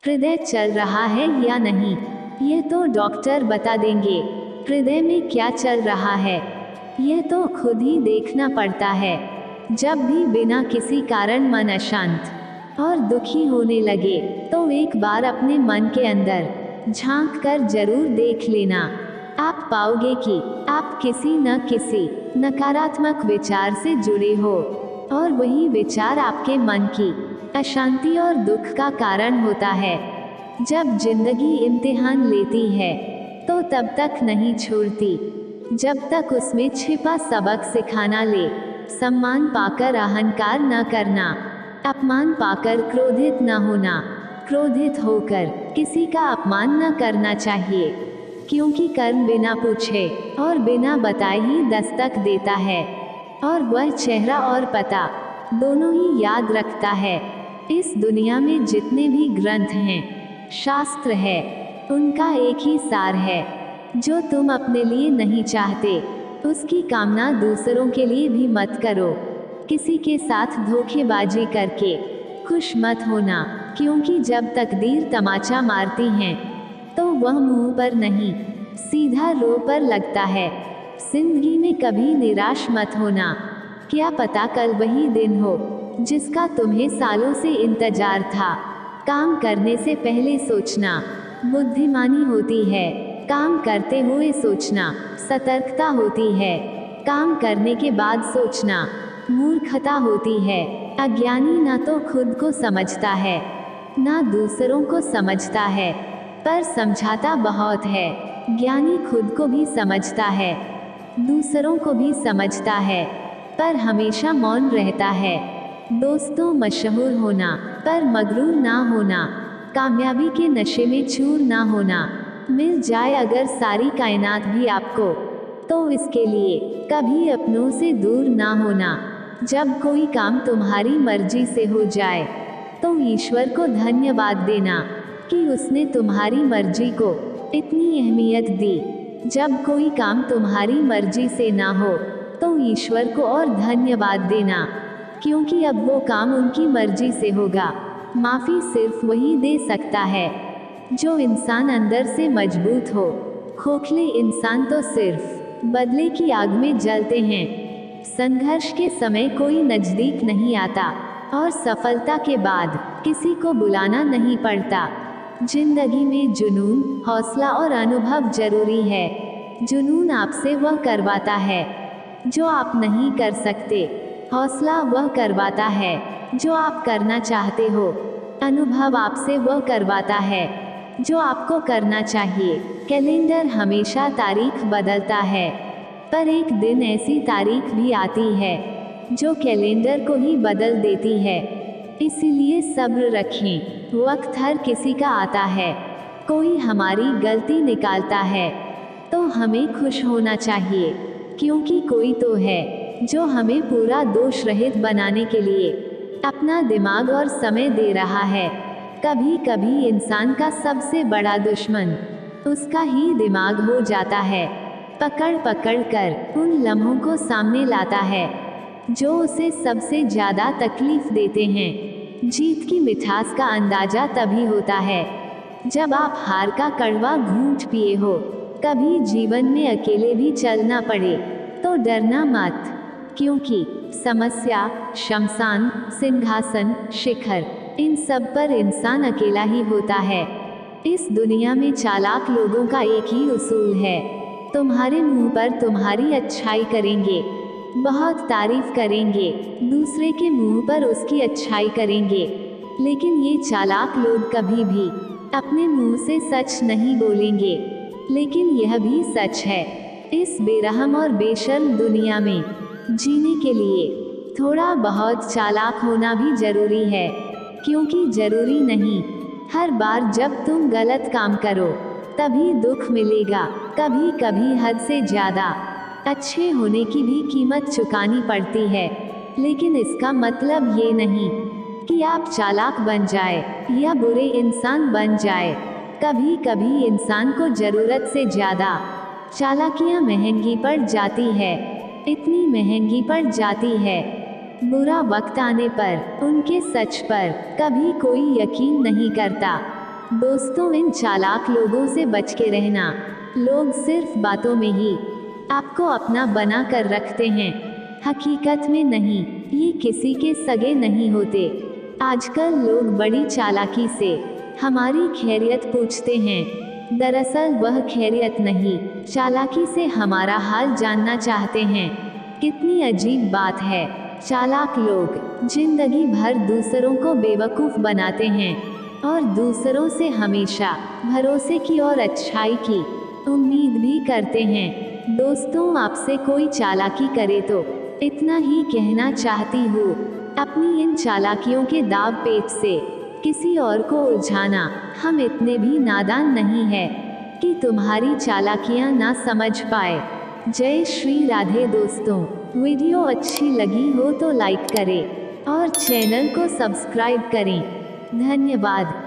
हृदय चल रहा है या नहीं, ये तो डॉक्टर बता देंगे। हृदय में क्या चल रहा है, ये तो खुद ही देखना पड़ता है। जब भी बिना किसी कारण मन अशांत और दुखी होने लगे, तो एक बार अपने मन के अंदर झांक कर जरूर देख लेना। आप पाओगे कि आप किसी न किसी नकारात्मक विचार से जुड़े हो, और वही विचार आपके मन की अशांति और दुख का कारण होता है। जब जिंदगी इम्तिहान लेती है, तो तब तक नहीं छोड़ती जब तक उसमें छिपा सबक सिखाना ले। सम्मान पाकर अहंकार न करना, अपमान पाकर क्रोधित न होना। क्रोधित होकर किसी का अपमान न करना चाहिए, क्योंकि कर्म बिना पूछे और बिना बताए ही दस्तक देता है, और वह चेहरा और पता दोनों ही याद रखता है। इस दुनिया में जितने भी ग्रंथ हैं, शास्त्र है, उनका एक ही सार है, जो तुम अपने लिए नहीं चाहते, उसकी कामना दूसरों के लिए भी मत करो। किसी के साथ धोखेबाजी करके खुश मत होना, क्योंकि जब तकदीर तमाचा मारती हैं, तो वह मुंह पर नहीं, सीधा रो पर लगता है। जिंदगी में कभी निराश मत होना, क्या पता कल वही दिन हो जिसका तुम्हें सालों से इंतजार था। काम करने से पहले सोचना बुद्धिमानी होती है, काम करते हुए सोचना सतर्कता होती है, काम करने के बाद सोचना मूर्खता होती है। अज्ञानी ना तो खुद को समझता है, ना दूसरों को समझता है, पर समझाता बहुत है। ज्ञानी खुद को भी समझता है, दूसरों को भी समझता है, पर हमेशा मौन रहता है। दोस्तों, मशहूर होना पर मगरूर ना होना, कामयाबी के नशे में चूर ना होना। मिल जाए अगर सारी कायनात भी आपको, तो इसके लिए कभी अपनों से दूर ना होना। जब कोई काम तुम्हारी मर्जी से हो जाए, तो ईश्वर को धन्यवाद देना कि उसने तुम्हारी मर्जी को इतनी अहमियत दी। जब कोई काम तुम्हारी मर्जी से ना हो, तो ईश्वर को और धन्यवाद देना, क्योंकि अब वो काम उनकी मर्जी से होगा। माफ़ी सिर्फ वही दे सकता है जो इंसान अंदर से मजबूत हो। खोखले इंसान तो सिर्फ बदले की आग में जलते हैं। संघर्ष के समय कोई नज़दीक नहीं आता, और सफलता के बाद किसी को बुलाना नहीं पड़ता। जिंदगी में जुनून, हौसला और अनुभव जरूरी है। जुनून आपसे वह करवाता है जो आप नहीं कर सकते, हौसला वह करवाता है जो आप करना चाहते हो, अनुभव आपसे वह करवाता है जो आपको करना चाहिए। कैलेंडर हमेशा तारीख बदलता है, पर एक दिन ऐसी तारीख भी आती है जो कैलेंडर को ही बदल देती है। इसीलिए सब्र रखें, वक्त हर किसी का आता है। कोई हमारी गलती निकालता है, तो हमें खुश होना चाहिए, क्योंकि कोई तो है जो हमें पूरा दोष रहित बनाने के लिए अपना दिमाग और समय दे रहा है। कभी कभी इंसान का सबसे बड़ा दुश्मन उसका ही दिमाग हो जाता है। पकड़ पकड़ कर उन लम्हों को सामने लाता है जो उसे सबसे ज़्यादा तकलीफ देते हैं। जीत की मिठास का अंदाज़ा तभी होता है जब आप हार का कड़वा घूंट पिए हो। कभी जीवन में अकेले भी चलना पड़े तो डरना मत, क्योंकि समस्या, शमशान, सिंहासन, शिखर, इन सब पर इंसान अकेला ही होता है। इस दुनिया में चालाक लोगों का एक ही उसूल है, तुम्हारे मुंह पर तुम्हारी अच्छाई करेंगे, बहुत तारीफ करेंगे, दूसरे के मुंह पर उसकी अच्छाई करेंगे। लेकिन ये चालाक लोग कभी भी अपने मुंह से सच नहीं बोलेंगे। लेकिन यह भी सच है, इस बेरहम और बेशर्म दुनिया में जीने के लिए थोड़ा बहुत चालाक होना भी जरूरी है, क्योंकि जरूरी नहीं हर बार जब तुम गलत काम करो तभी दुख मिलेगा। कभी कभी हद से ज़्यादा अच्छे होने की भी कीमत चुकानी पड़ती है। लेकिन इसका मतलब ये नहीं कि आप चालाक बन जाए या बुरे इंसान बन जाए। कभी कभी इंसान को ज़रूरत से ज़्यादा चालाकियाँ महंगी पड़ जाती है, इतनी महंगी पड़ जाती है, बुरा वक्त आने पर उनके सच पर कभी कोई यकीन नहीं करता। दोस्तों, इन चालाक लोगों से बच के रहना। लोग सिर्फ बातों में ही आपको अपना बना कर रखते हैं, हकीकत में नहीं। ये किसी के सगे नहीं होते। आजकल लोग बड़ी चालाकी से हमारी खैरियत पूछते हैं। दरअसल वह खैरियत नहीं, चालाकी से हमारा हाल जानना चाहते हैं। कितनी अजीब बात है। चालाक लोग जिंदगी भर दूसरों को बेवकूफ़ बनाते हैं और दूसरों से हमेशा भरोसे की और अच्छाई की उम्मीद भी करते हैं। दोस्तों, आपसे कोई चालाकी करे तो इतना ही कहना चाहती हूँ, अपनी इन चालाकियों के दाव पेच से किसी और को उलझाना हम इतने भी नादान नहीं है कि तुम्हारी चालाकियाँ ना समझ पाए। जय श्री राधे। दोस्तों, वीडियो अच्छी लगी हो तो लाइक करें और चैनल को सब्सक्राइब करें। धन्यवाद।